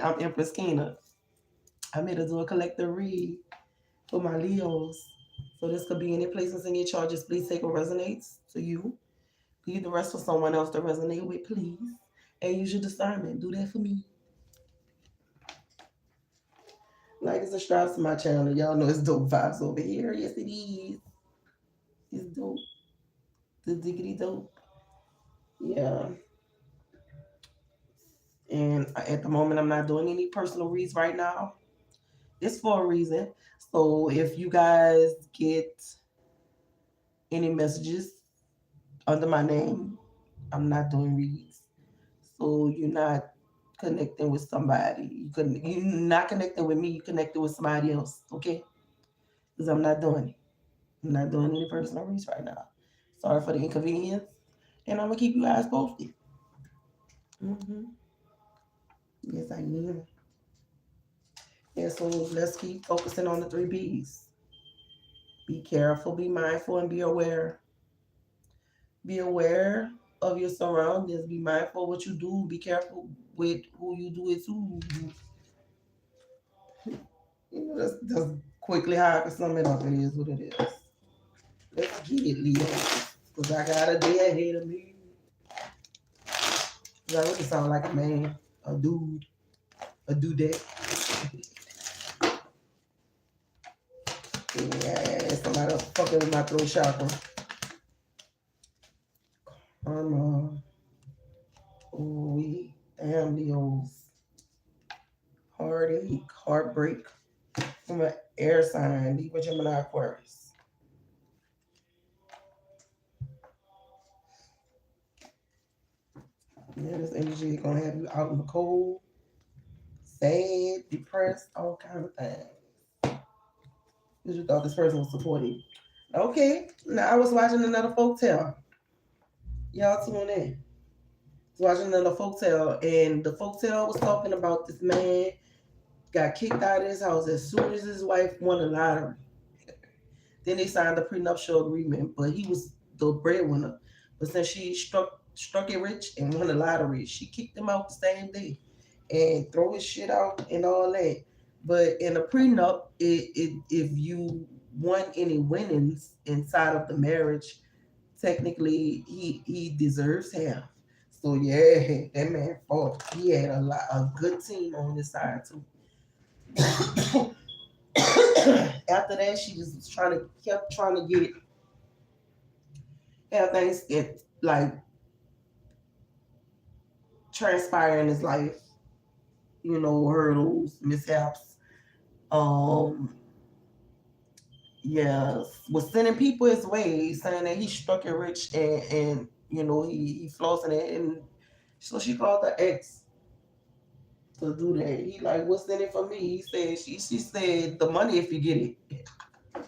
I'm Empress Kiena. I'm here to do a collective read for my Leos. So this could be any placements in your charges. Please take what resonates to you. Leave the rest for someone else to resonate with, please. And use your discernment. Do that for me. Like and subscribe to my channel. Y'all know it's dope vibes over here. Yes, it is. It's dope. The diggity dope. Yeah. And at the moment, I'm not doing any personal reads right now. It's for a reason. So if you guys get any messages under my name, I'm not doing reads. So you're not connecting with somebody. You're not connecting with me. You connecting with somebody else. Okay? Because I'm not doing it. I'm not doing any personal reads right now. Sorry for the inconvenience, and I'm gonna keep you guys posted. Hmm. Yes, I am. Yeah. So let's keep focusing on the three B's. Be careful, be mindful, and be aware. Be aware of your surroundings. Be mindful of what you do. Be careful with who you do it to. That's quickly how I can sum it up. It is what it is. Let's get it, Leo. Because I got a day ahead of me. I really sound like a man, a dude, a dudette. Yeah, somebody else fucking with my throat chakra. Karma. Ooh, damn, Leos. Heartache, heartbreak from an air sign, Libra, Gemini, Aquarius. Yeah, this energy is gonna have you out in the cold, sad, depressed, all kind of things. Because you thought this person was supporting. Okay, now I was watching another folktale. Y'all tune in. I was watching another folktale, and the folktale was talking about this man got kicked out of his house as soon as his wife won the lottery. Then they signed a prenuptial agreement, but he was the breadwinner. But since she struck it rich and won the lottery, she kicked him out the same day and throw his shit out and all that. But in a prenup, if you won any winnings inside of the marriage, technically he deserves half. So yeah, that man fought. He had a good team on his side too. After that, she just kept trying to get have things get like transpire in his life, hurdles, mishaps. Um, yeah, was sending people his way, saying that he struck it rich and he flossing it, and so she called the ex to do that. He like, what's in it for me? He said she said the money if you get it, and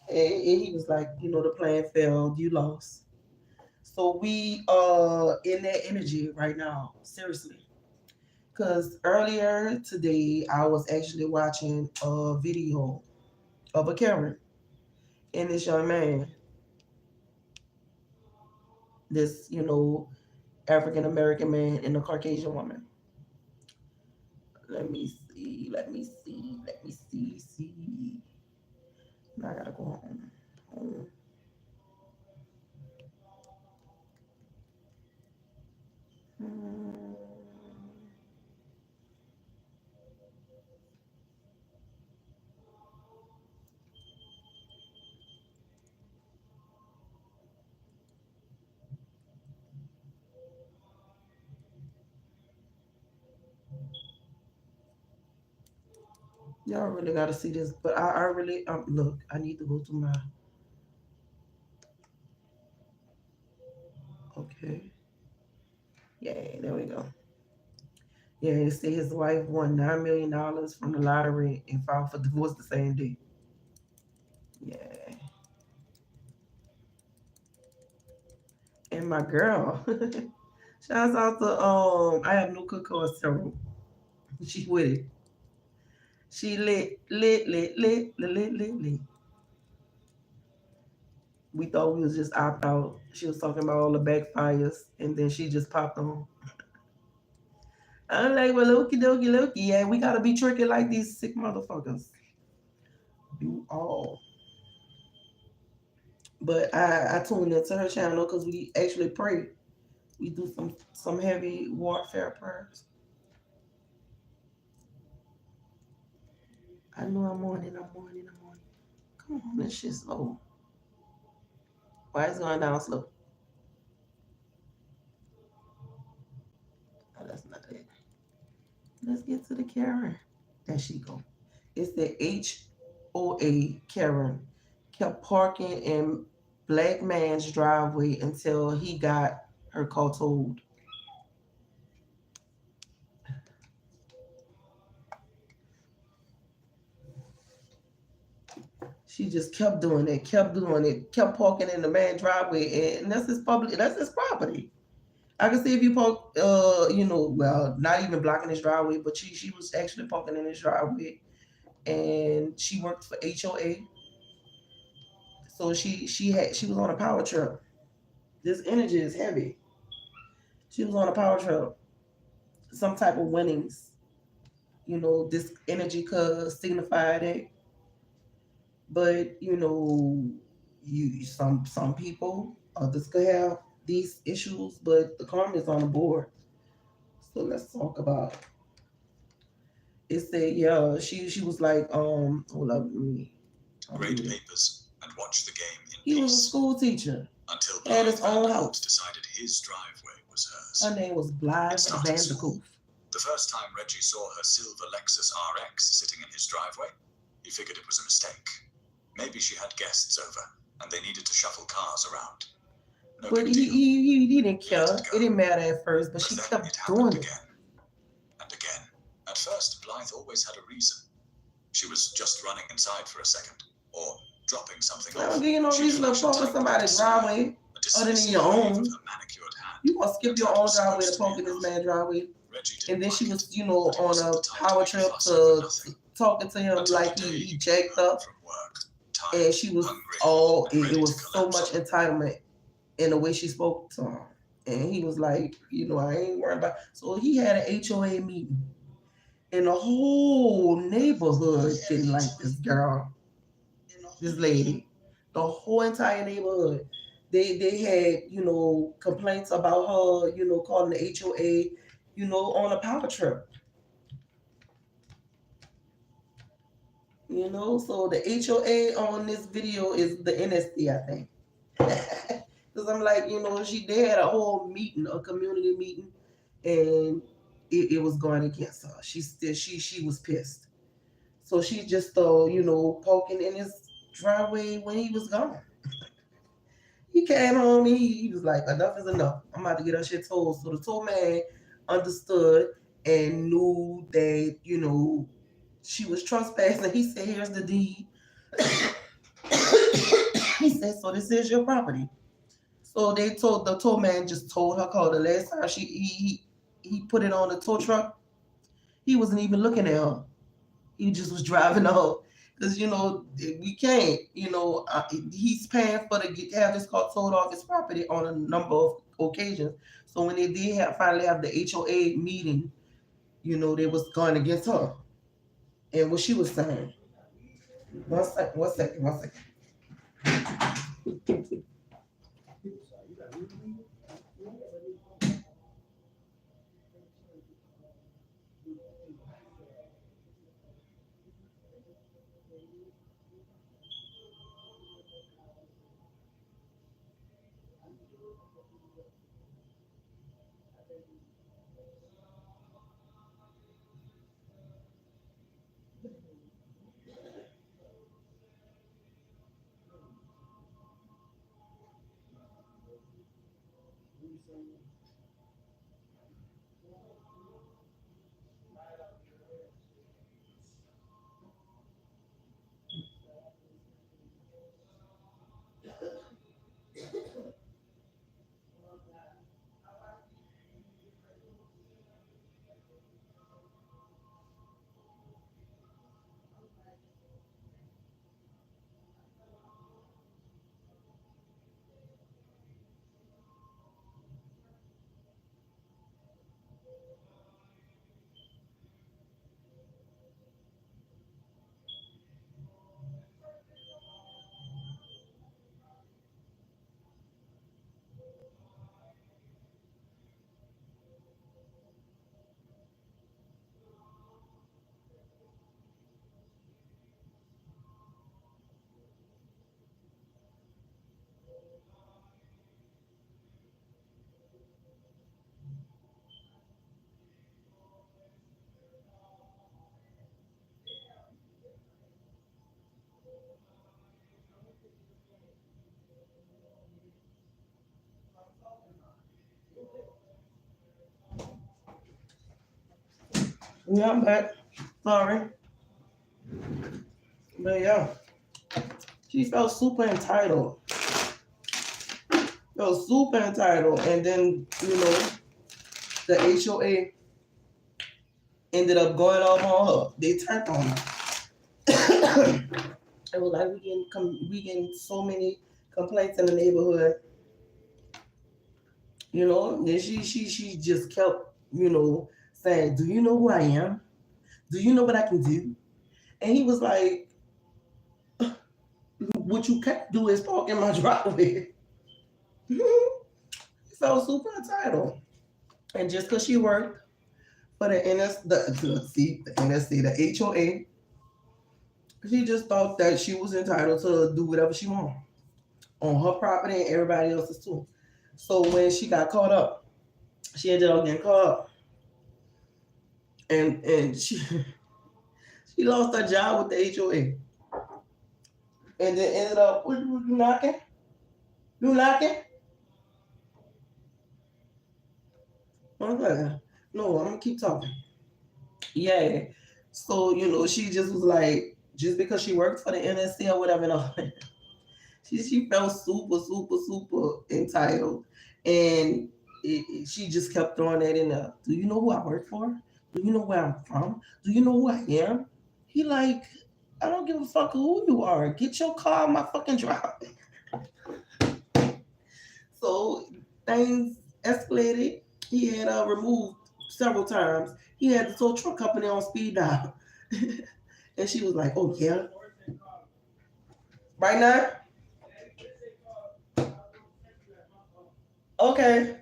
he was like, the plan failed, you lost. So we in that energy right now, seriously. Because earlier today, I was actually watching a video of a Karen and this young man, this, African American man and a Caucasian woman. Let me see, let me see, let me see. Now I gotta go home. Home. Hmm. Y'all really gotta see this, but I really look. I need to go to my okay. Yeah, there we go. Yeah, it said his wife won $9 million from the lottery and filed for divorce the same day. Yeah. And my girl. Shouts out to I have no cook or several. She with it. She lit. We thought we was just opt out. She was talking about all the backfires and then she just popped on. I'm like, well, okie dokie, loki. Yeah, we gotta be tricky like these sick motherfuckers. You all. But I tuned into her channel because we actually pray. We do some heavy warfare prayers. I know I'm on. Come on, this shit's slow. Why is it going down slow? Oh, that's not it. Let's get to the Karen. There she go. It's the HOA Karen. Kept parking in black man's driveway until he got her car towed. She just kept doing it, kept parking in the man's driveway, and that's his property. I can see if you park, well, not even blocking his driveway, but she was actually parking in his driveway, and she worked for HOA, so she was on a power truck. This energy is heavy. She was on a power truck, some type of winnings. This energy could signify that, but you some people others could have these issues, but the karma is on the board. So let's talk about it. Said, yeah, she was like, hold up, grade papers and watch the game in he peace. Was a school teacher until had his own house. Decided his driveway was hers. Her name was Blythe Vandercoof. The first time Reggie saw her silver Lexus RX sitting in his driveway, he figured it was a mistake. Maybe she had guests over and they needed to shuffle cars around. No, but he didn't care. It didn't matter at first, but she kept doing it. Again and again. At first, Blythe always had a reason. She was just running inside for a second, or dropping something off. I don't give you no reason to park in somebody's driveway other than your own. You gonna skip your own driveway to park in this man's driveway. And then she was, on a power trip to talking to him like he jacked up. And she was it was so much entitlement in the way she spoke to him. And he was like, I ain't worried about. So he had an HOA meeting. And the whole neighborhood didn't like this girl, this lady. The whole entire neighborhood. They had, complaints about her, calling the HOA, on a power trip. So the HOA on this video is the NSD, I think. Because I'm like, they had a whole meeting, a community meeting, and it was going against her. She was pissed. So she just poking in his driveway when he was gone. He came home, he was like, enough is enough. I'm about to get her shit told. So the tow man understood and knew that, she was trespassing. He said, here's the deed. He said, so this is your property. So the tow man just told her call the last time he put it on the tow truck. He wasn't even looking at her. He just was driving out because we can't. He's paying for to have this car towed off his property on a number of occasions. So when they did finally have the HOA meeting, they was going against her and what she was saying. One second. Yeah, I'm back. Sorry. But yeah, she felt super entitled. Felt super entitled. And then, the HOA ended up going off on her. They turned on her. It was like we getting so many complaints in the neighborhood, And she just kept, saying, "Do you know who I am? Do you know what I can do?" And he was like, "What you can't do is park in my driveway." He felt super entitled, and just because she worked for the NSC, the HOA, she just thought that she was entitled to do whatever she wanted on her property and everybody else's too. So when she got caught up, she ended up getting caught up, and she lost her job with the HOA, and then ended up you knocking, you knocking. I'm like, no, I'm gonna keep talking. Yeah. So she just was like, just because she worked for the NSC or whatever, she felt super, super, super entitled, and she just kept throwing that in there. Do you know who I work for? Do you know where I'm from? Do you know who I am? He like, I don't give a fuck who you are. Get your car on my fucking driveway. So things escalated. He had removed several times. He had the tow truck company on speed dial, and she was like, "Oh yeah, right now, okay."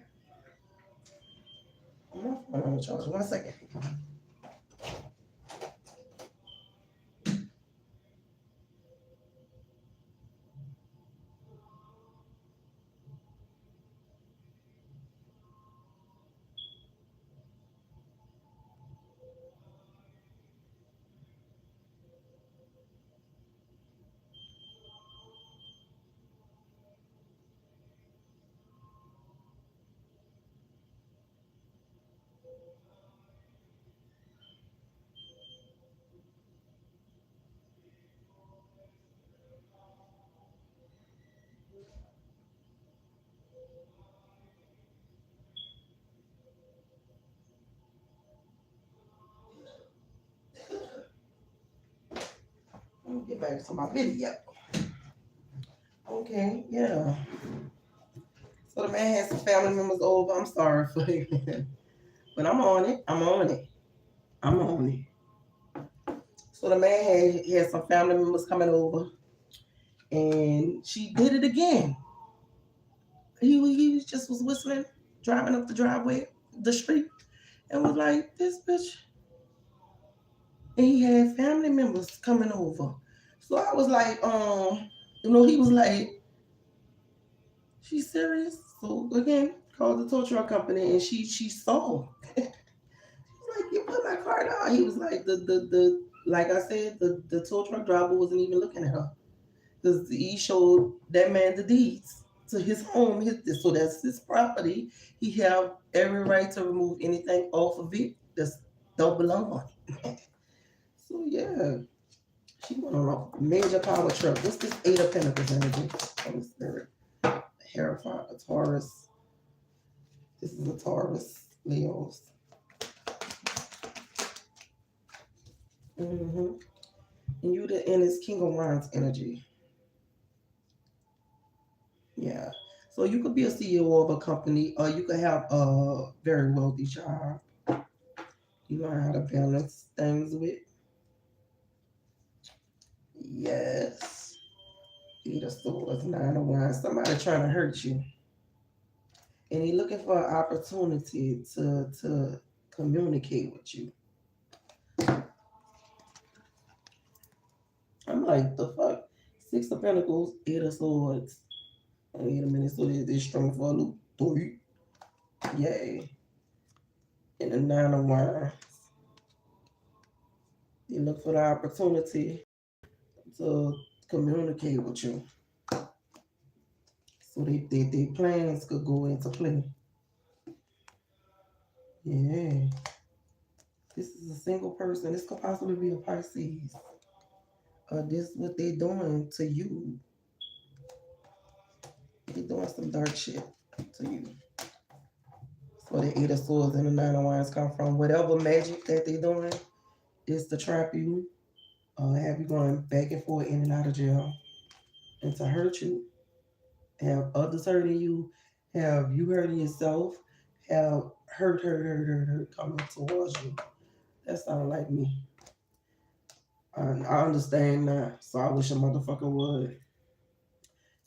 I'm on charge. 1 second. Let me get back to my video. Okay, yeah. So the man had some family members over. I'm sorry for it, but I'm on it. I'm on it. I'm on it. So the man had some family members coming over, and she did it again. He just was whistling, driving up the driveway, the street, and was like, "This bitch." And he had family members coming over. So I was like, he was like, "She's serious?" So again, called the tow truck company, and she saw. Like, "You put my car down." He was like, the like I said, the tow truck driver wasn't even looking at her, because he showed that man the deeds to his home. So that's his property. He have every right to remove anything off of it that's don't belong on it. So yeah, she went on a major power trip. What's this Eight of Pentacles energy? Holy Spirit, Hierophant, a Taurus. This is a Taurus, Leos. And you the end is King of Wands energy. Yeah. So you could be a CEO of a company, or you could have a very wealthy job. You learn how to balance things with. Yes. Eight of Swords, Nine of Wands. Somebody trying to hurt you, and he looking for an opportunity to communicate with you. I'm like, the fuck? Six of Pentacles, Eight of Swords. Wait a minute. So they're strong for a loop. Three. Yay. And the Nine of Wands. You look for the opportunity to communicate with you, so they plans could go into play. Yeah. This is a single person. This could possibly be a Pisces. This what they doing to you. They doing some dark shit to you. That's where the Eight of Swords and the Nine of Wands come from. Whatever magic that they doing is to trap you, have you going back and forth in and out of jail, and to hurt you, have others hurting you, have you hurting yourself, have hurt coming towards you. That sounds like me. I understand that, so I wish a motherfucker would.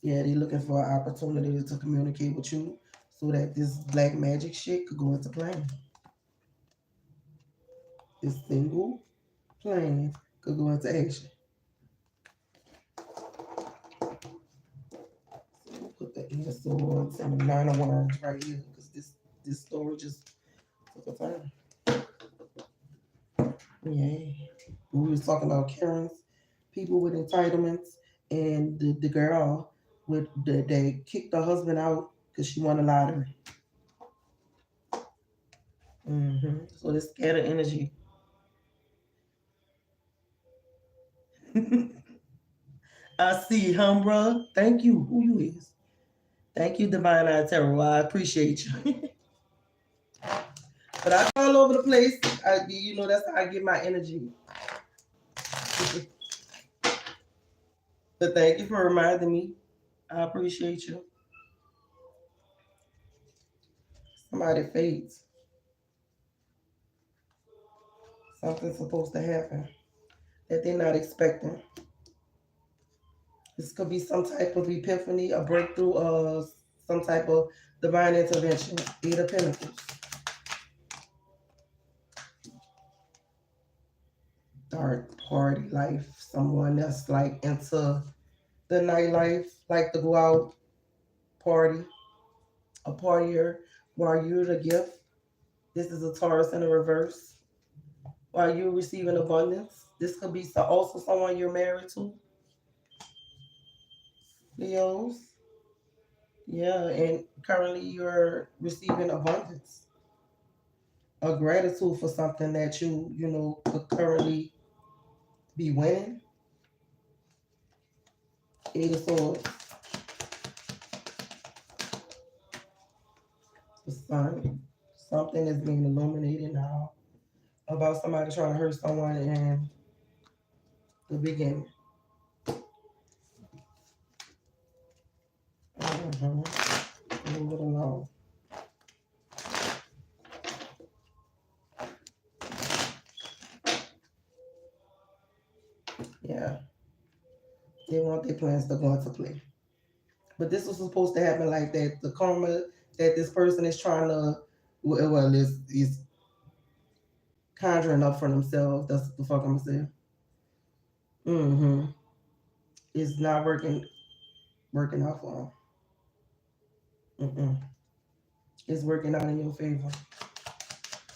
Yeah, they looking for an opportunity to communicate with you so that this black magic shit could go into play. This single plan could go into action. So we'll put the Eight of Swords and the Nine of Wands right here because this story just took a turn. Yeah. We was talking about Karen's people with entitlements and the girl with they kicked her husband out because she won a lottery. So this scattered energy. I see, Humbra. Thank you. Who you is? Thank you, Divine Eye Tarot. I appreciate you. But I all over the place. That's how I get my energy. But thank you for reminding me. I appreciate you. Somebody fades. Something's supposed to happen that they're not expecting. This could be some type of epiphany, a breakthrough, some type of divine intervention. Eight of Pentacles. Dark party life. Someone that's like into the nightlife, like to go out, party, a partier, while you're the gift. This is a Taurus in the reverse. While you're receiving abundance, this could be also someone you're married to. Leos. Yeah, and currently you're receiving abundance. A gratitude for something that you could currently be winning. Eight of Swords. The Sun. Something is being illuminated now about somebody trying to hurt someone in the beginning. Move it along. Yeah. They want their plans to go into play. But this was supposed to happen like that. The karma that this person is trying to, is conjuring up for themselves. That's what the fuck I'm saying. It's not working out for them. It's working out in your favor.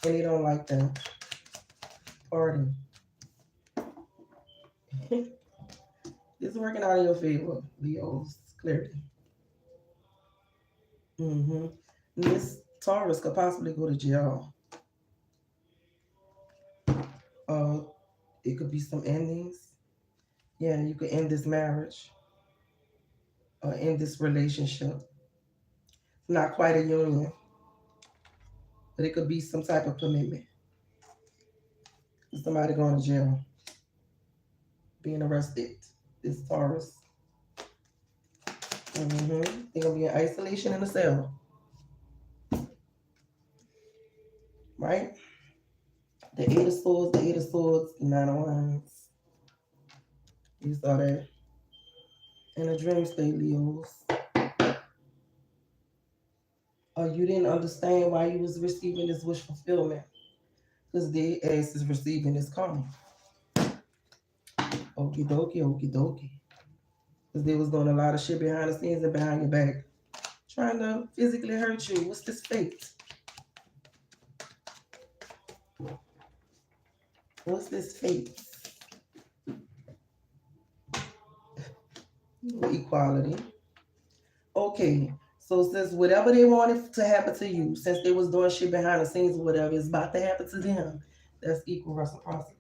And they don't like that. Pardon. It's working out in your favor, Leo's clarity. This Taurus could possibly go to jail. It could be some endings. Yeah, you could end this marriage or end this relationship. It's not quite a union, but it could be some type of commitment. Somebody going to jail, being arrested. This Taurus. They're gonna be in isolation in a cell. Right? The Eight of Swords, the Nine of Wands. You saw that. In a dream state, Leos. You didn't understand why you was receiving this wish fulfillment. Because the ass is receiving this karma. Okie dokie, okie dokie. Because they was doing a lot of shit behind the scenes and behind your back. Trying to physically hurt you. What's this fate? What's this fate? Equality. Okay. So since whatever they wanted to happen to you, since they was doing shit behind the scenes or whatever, it's about to happen to them. That's equal reciprocity.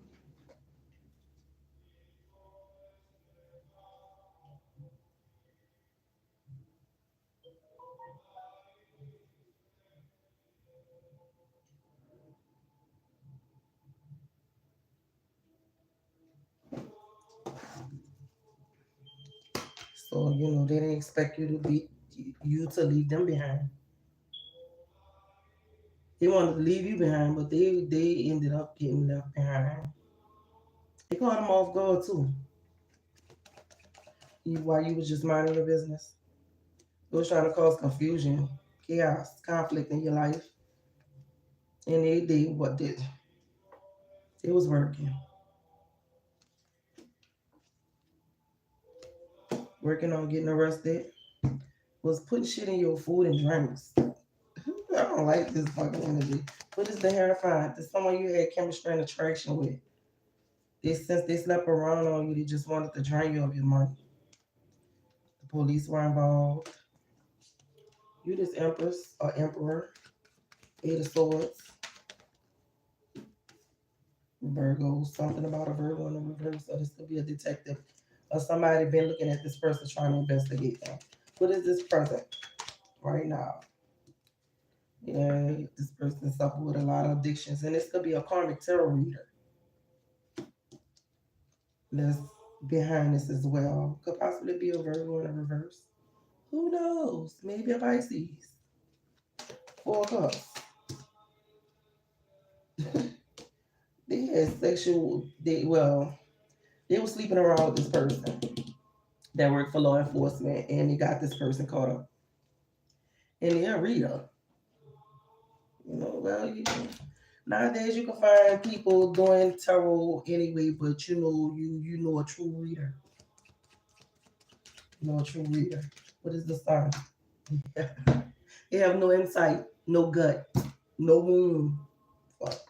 So they didn't expect you to leave them behind. They wanted to leave you behind, but they ended up getting left behind. They caught them off guard too. While you was just minding your business, they was trying to cause confusion, chaos, conflict in your life, and they did what did. It was working on getting arrested, was putting shit in your food and drinks. I don't like this fucking energy. What is the terrified? There's someone you had chemistry and attraction with. Since they slept around on you, they just wanted to drain you of your money. The police were involved. You this empress or emperor, eight of swords, Virgo, something about a Virgo in the reverse. So this could be a detective or somebody been looking at this person trying to investigate them. What is this present right now? Yeah, this person suffered with a lot of addictions, and this could be a karmic tarot reader that's behind this as well. Could possibly be a Virgo in the reverse. Who knows? Maybe a Pisces. Four of Cups. They had sexual. They were sleeping around with this person that worked for law enforcement, and they got this person caught up. And they're a reader. Nowadays you can find people doing tarot anyway, but you know a true reader. You know a true reader. What is the sign? They have no insight, no gut, no womb. Fuck.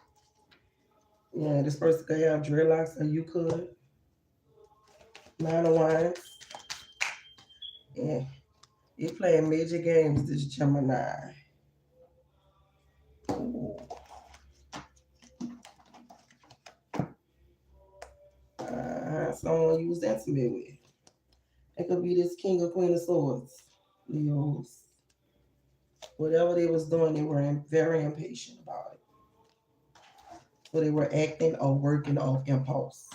Yeah, this person could have dreadlocks, or you could. Nine of Wands. Yeah, they playing major games. This Gemini. Ooh. Someone you was intimate with. It could be this King or Queen of Swords, Leos. Whatever they was doing, they were very impatient about it. So they were acting or working off impulse.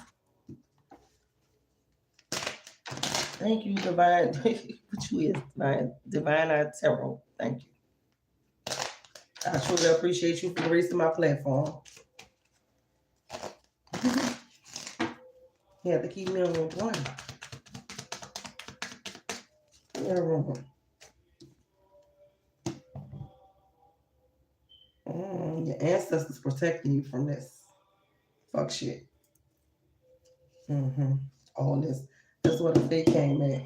Thank you, Divine. What you is, Divine Eye Tarot. Thank you. I truly appreciate you for gracing my platform. You have to keep me on one. Yeah, room. Your ancestors protecting you from this. Fuck shit. All this. That's what the fake came at.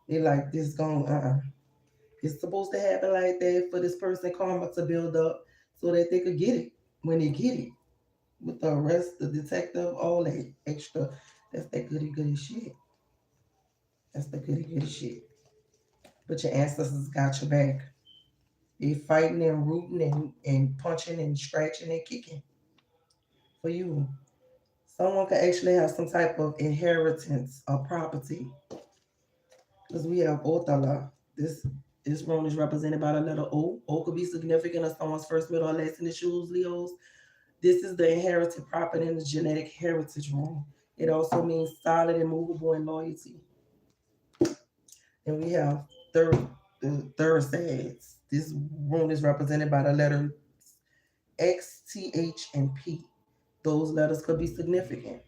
They like this going, It's supposed to happen like that for this person karma to build up so that they could get it when they get it. With the arrest, the detective, all that extra. That's that goody goody shit. That's the goody goody shit. But your ancestors got your back. They fighting and rooting and punching and scratching and kicking for you. Someone could actually have some type of inheritance or property. Because we have Otala. This rune is represented by the letter O. O could be significant of someone's first, middle, or last in the shoes, Leos. This is the inherited property in the genetic heritage rune. It also means solid, immovable, and loyalty. And we have the third sides. This rune is represented by the letter X, T, H, and P. Those letters could be significant.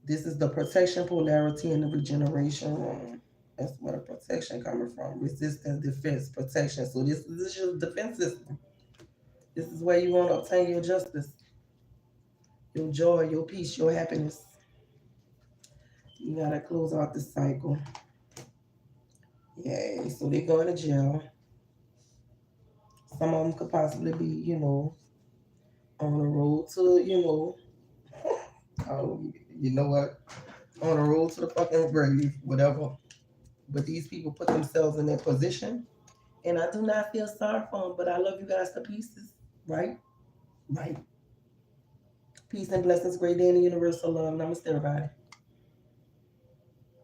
This is the protection polarity and the regeneration rune. That's where the protection coming from. Resistance, defense, protection. So this is your defense system. This is where you want to obtain your justice, your joy, your peace, your happiness. You gotta close out this cycle. Yay. So they're going to jail. Some of them could possibly be, on the road to, oh, you know what? On the road to the fucking grave, whatever. But these people put themselves in that position. And I do not feel sorry for them, but I love you guys to pieces, right? Right. Peace and blessings, great day in the universal love. Namaste, everybody.